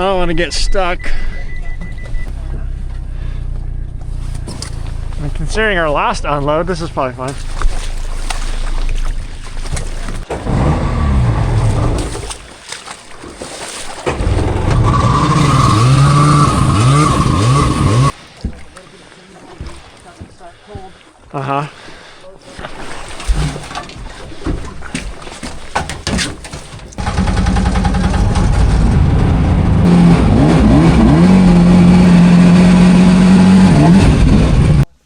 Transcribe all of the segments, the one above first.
don't want to get stuck. And considering our last unload, this is probably fine. Uh-huh.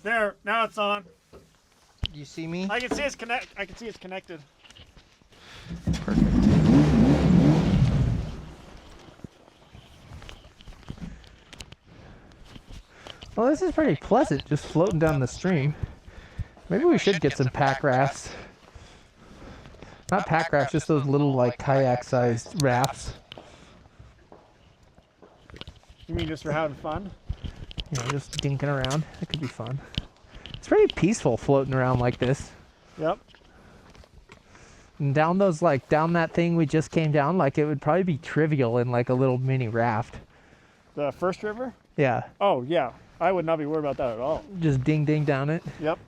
There, now it's on. You see me? I can see it's connected. Perfect. Well, this is pretty pleasant, just floating down the stream. Maybe we should get some pack rafts. Not pack rafts, just those little like kayak-sized rafts. You mean just for having fun? You know, just dinking around. It could be fun. It's pretty peaceful floating around like this. Yep. And down those, like, down that thing we just came down, like, it would probably be trivial in, like, a little mini raft. The first river? Yeah. Oh, yeah. I would not be worried about that at all. Just ding down it. Yep.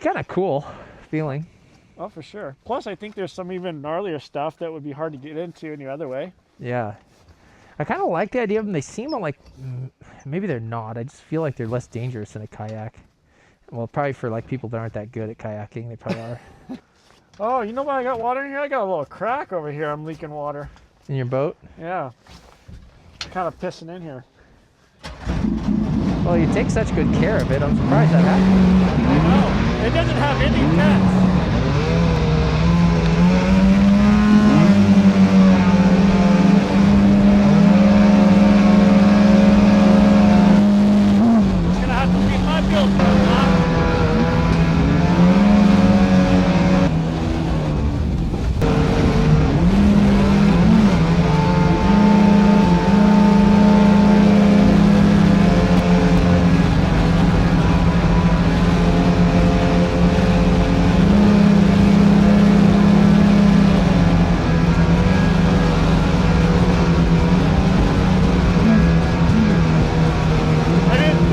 Kind of cool feeling. Oh, for sure. Plus, I think there's some even gnarlier stuff that would be hard to get into any other way. Yeah. I kind of like the idea of them. They seem like, maybe they're not. I just feel like they're less dangerous than a kayak. Well, probably for, like, people that aren't that good at kayaking, they probably are. Oh, you know what? I got water in here. I got a little crack over here. I'm leaking water. In your boat? Yeah. Kind of pissing in here. Well, you take such good care of it. I'm surprised that happened. I know. It doesn't have any pets. It's gonna have to be my build.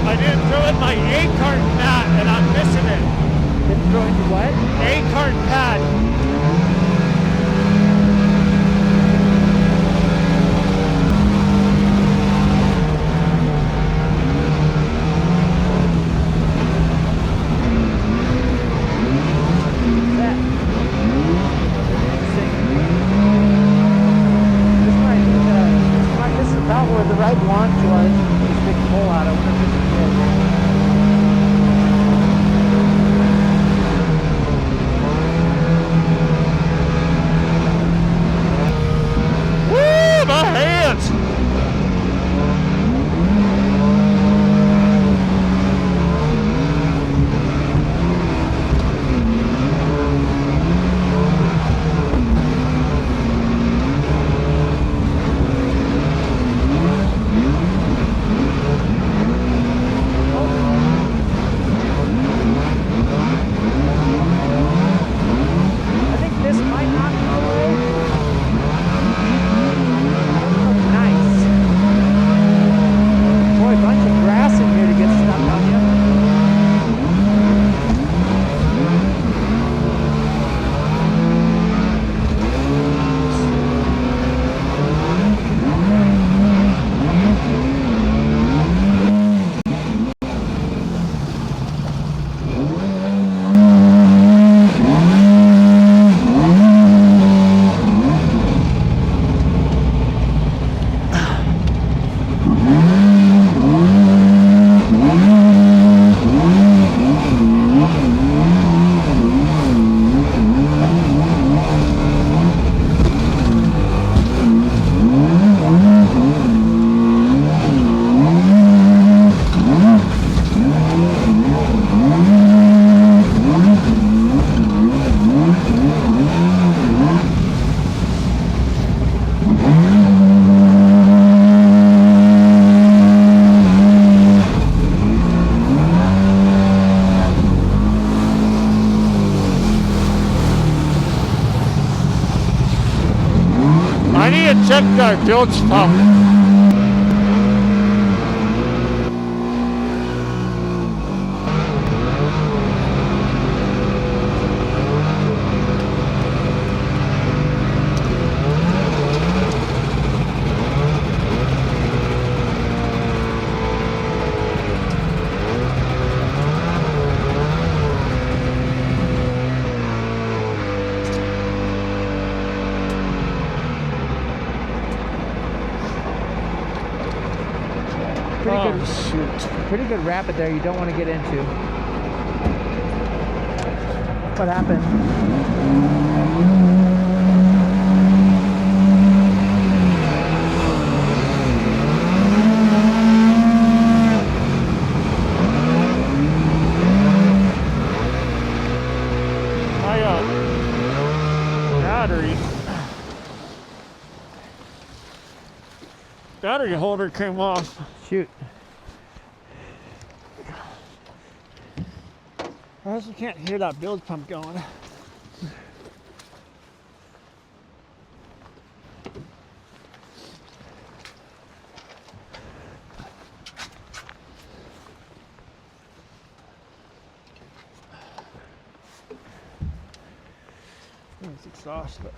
I didn't throw in my 8-cart pad and I'm missing it. Didn't throw into what? 8-cart pad. This is about where the right launch was. This big pull out. I wonder if this is good. check our bilge pump. Pretty good rapid there you don't want to get into. What happened? My battery holder came off. Shoot. I also can't hear that bilge pump going. It's exhaust, but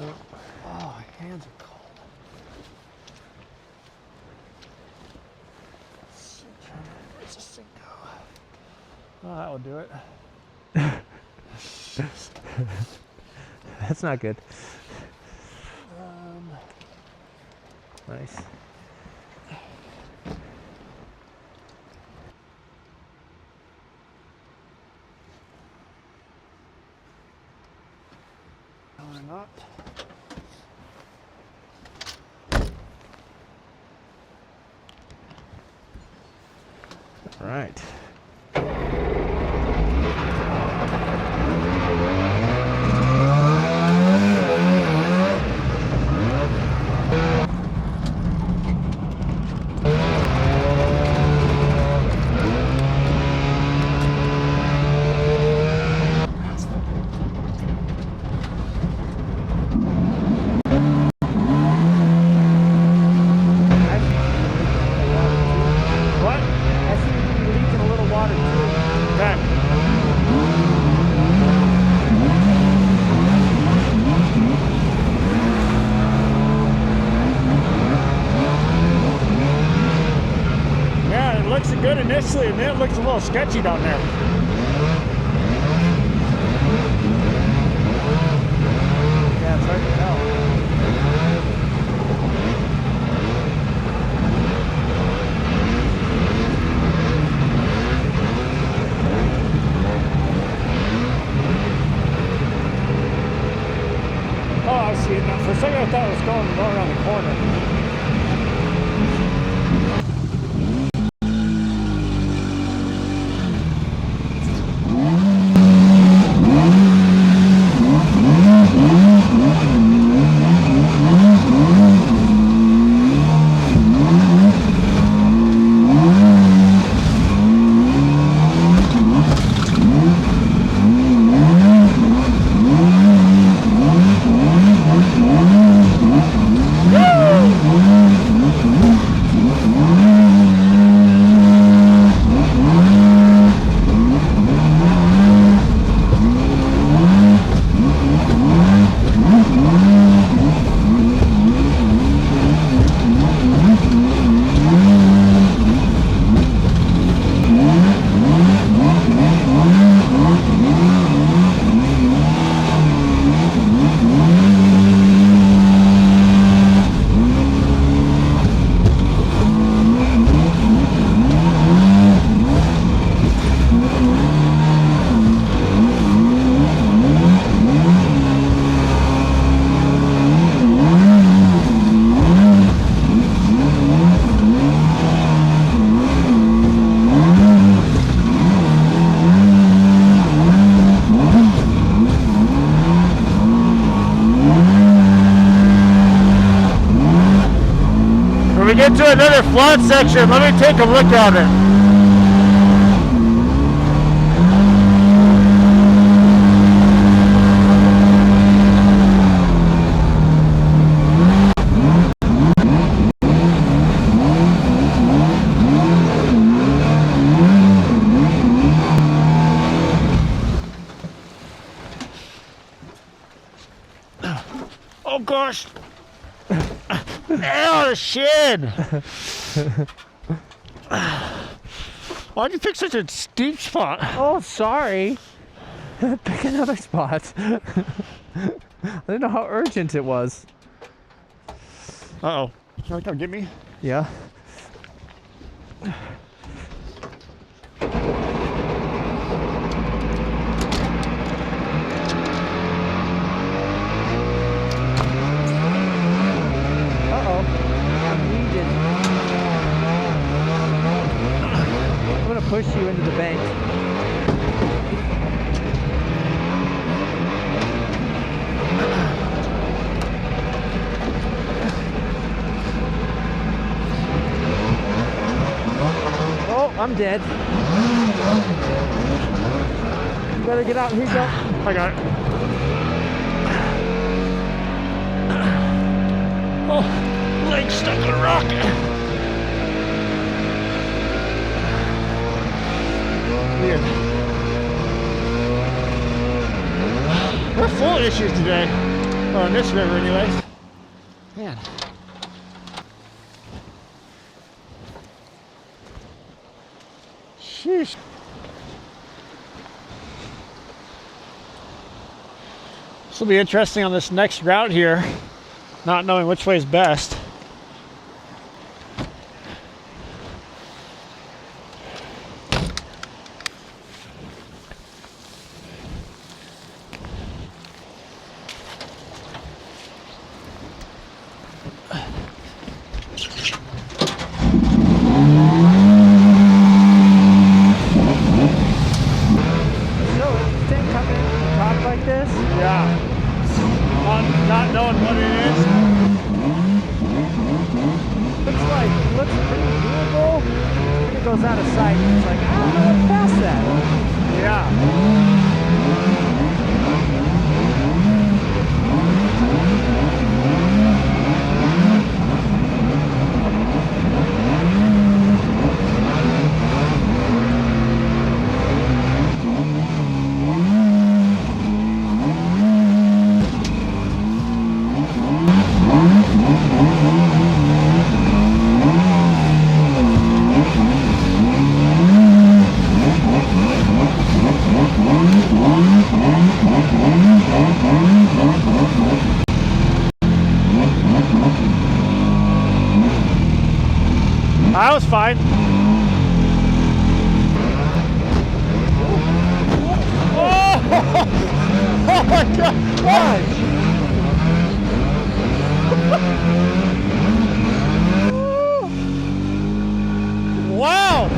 oh, my hands are cold. Where's this thing go? Oh, that will do it. That's not good. Nice. No, they're not. All right. Good initially, and then it looks a little sketchy down there. Yeah, it's hard to tell. Oh, I see it now. For a second I thought it was going around the corner. When we get to another flat section, let me take a look at it. the shin. Why'd you pick such a steep spot? Oh, sorry. Pick another spot. I didn't know how urgent it was. Uh-oh. You want to come get me? Yeah. Uh-oh. I'm heated. I'm gonna push you into the bank. Oh, I'm dead. You better get out. Here you go. I got it. Oh, leg stuck in a rock. Weird. We're full of issues today. Or on this river anyways. Man. Sheesh. This will be interesting on this next route here, not knowing which way is best. Yeah. Not knowing what it is. Looks pretty doable. Then it goes out of sight. And it's like, I don't know what's past that. Yeah. I was fine. Oh, oh my God! Wow!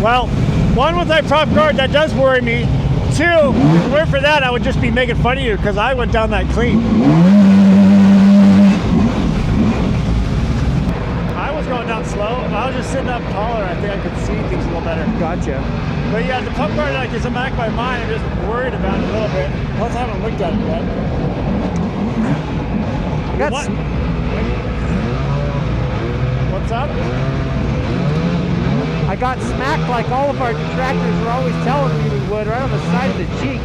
Well, one, with my prop guard, that does worry me. Two, if it weren't for that, I would just be making fun of you because I went down that clean. I was going down slow. I was just sitting up taller. I think I could see things a little better. Gotcha. But yeah, the pump guard, like, is in the back of my mind. I'm just worried about it a little bit. Plus, I haven't looked at it yet. What? What's up? I got smacked like all of our detractors were always telling me we would, right on the side of the cheek.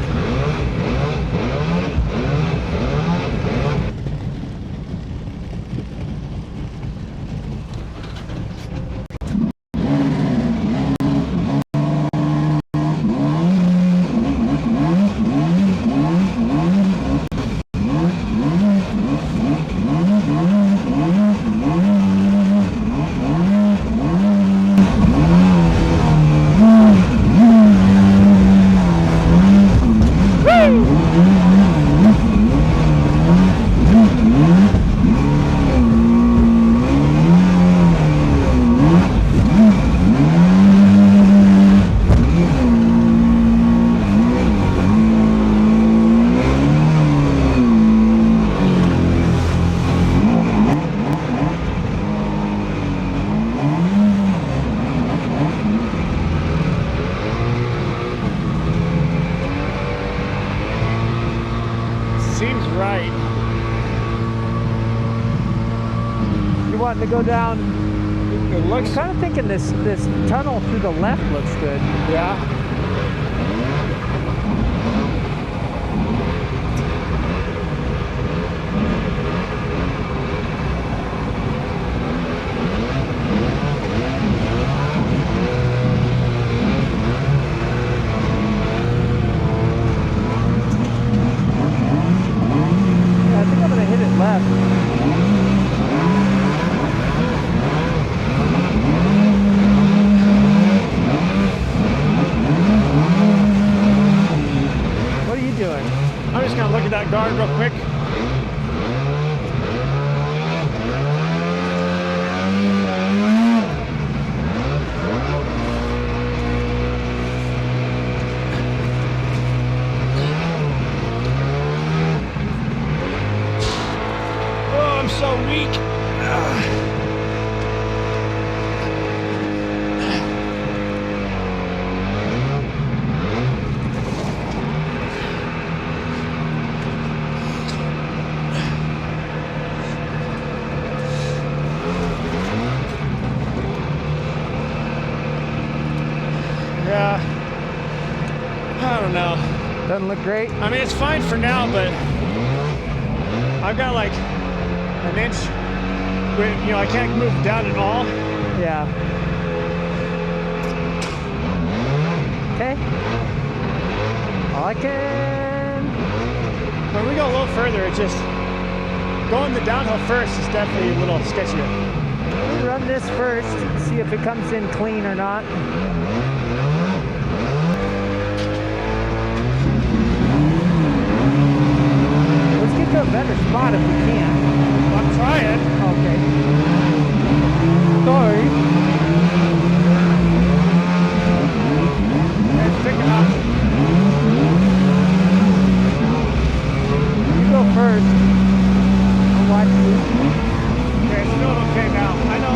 Seems right. You wanting to go down? It looks. I'm kind of thinking this tunnel through the left looks good. Yeah. Yeah, I think I'm gonna hit it left. What are you doing? I'm just gonna look at that guard real quick. Oh, I'm so weak. Yeah. I don't know. Doesn't look great. I mean, it's fine for now, but I've got like an inch. You know, I can't move down at all. Yeah. Okay. I can. When we go a little further, it's just going the downhill first is definitely a little sketchier. We'll run this first, see if it comes in clean or not. Let's get to a better spot if we can. I'm trying. Okay. Sorry. It's picking up. You go first. I'll watch you. Okay, it's doing okay now. I know.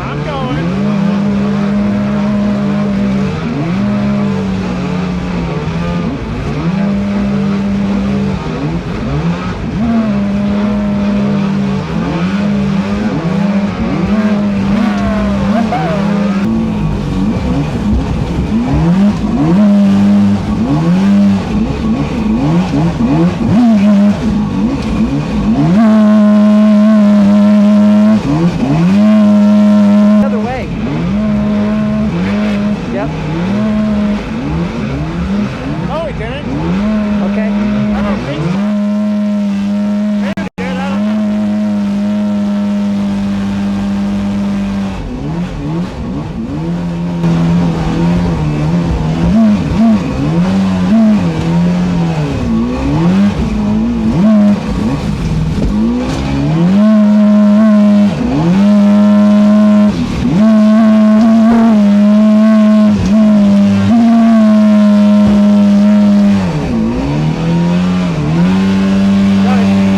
I'm going. The other way. Yep. Oh, we didn't. Okay. I don't think so. Maybe we did. I don't know.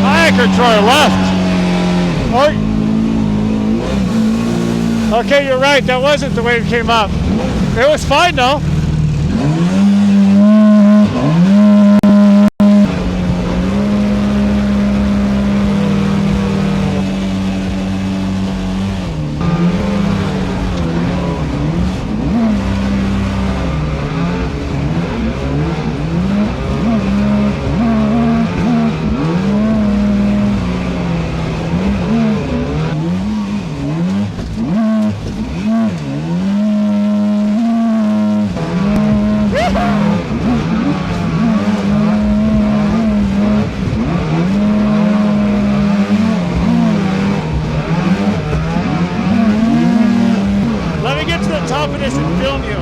Kayak or to our left? Okay, you're right. That wasn't the way it came up. It was fine though. Let me get to the top of this and film you.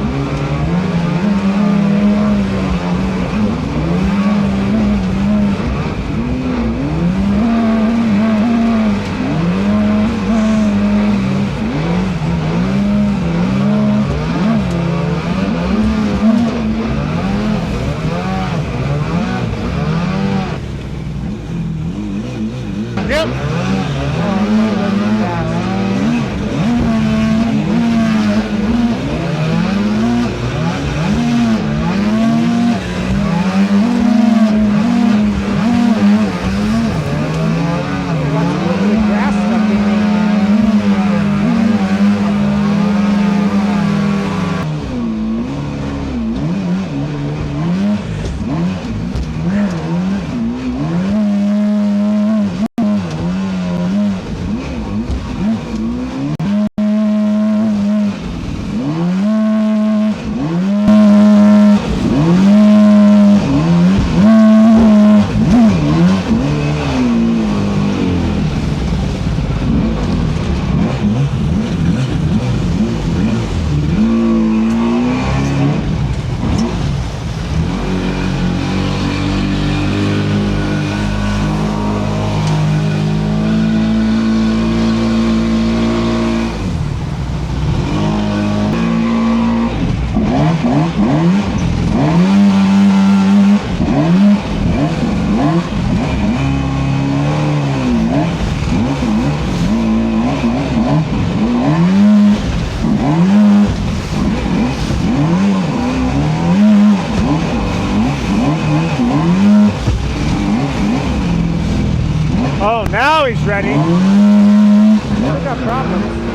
Danny. We got problems.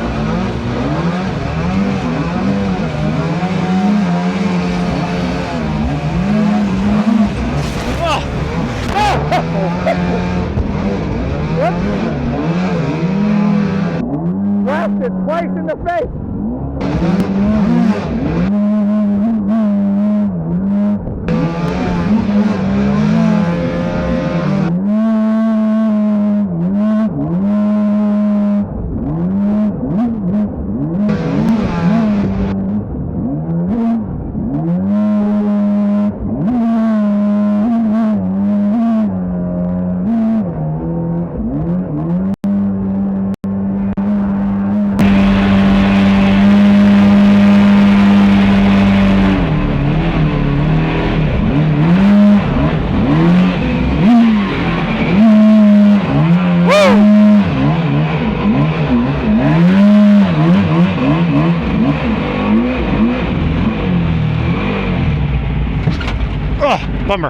Blasted twice in the face. Oh, bummer.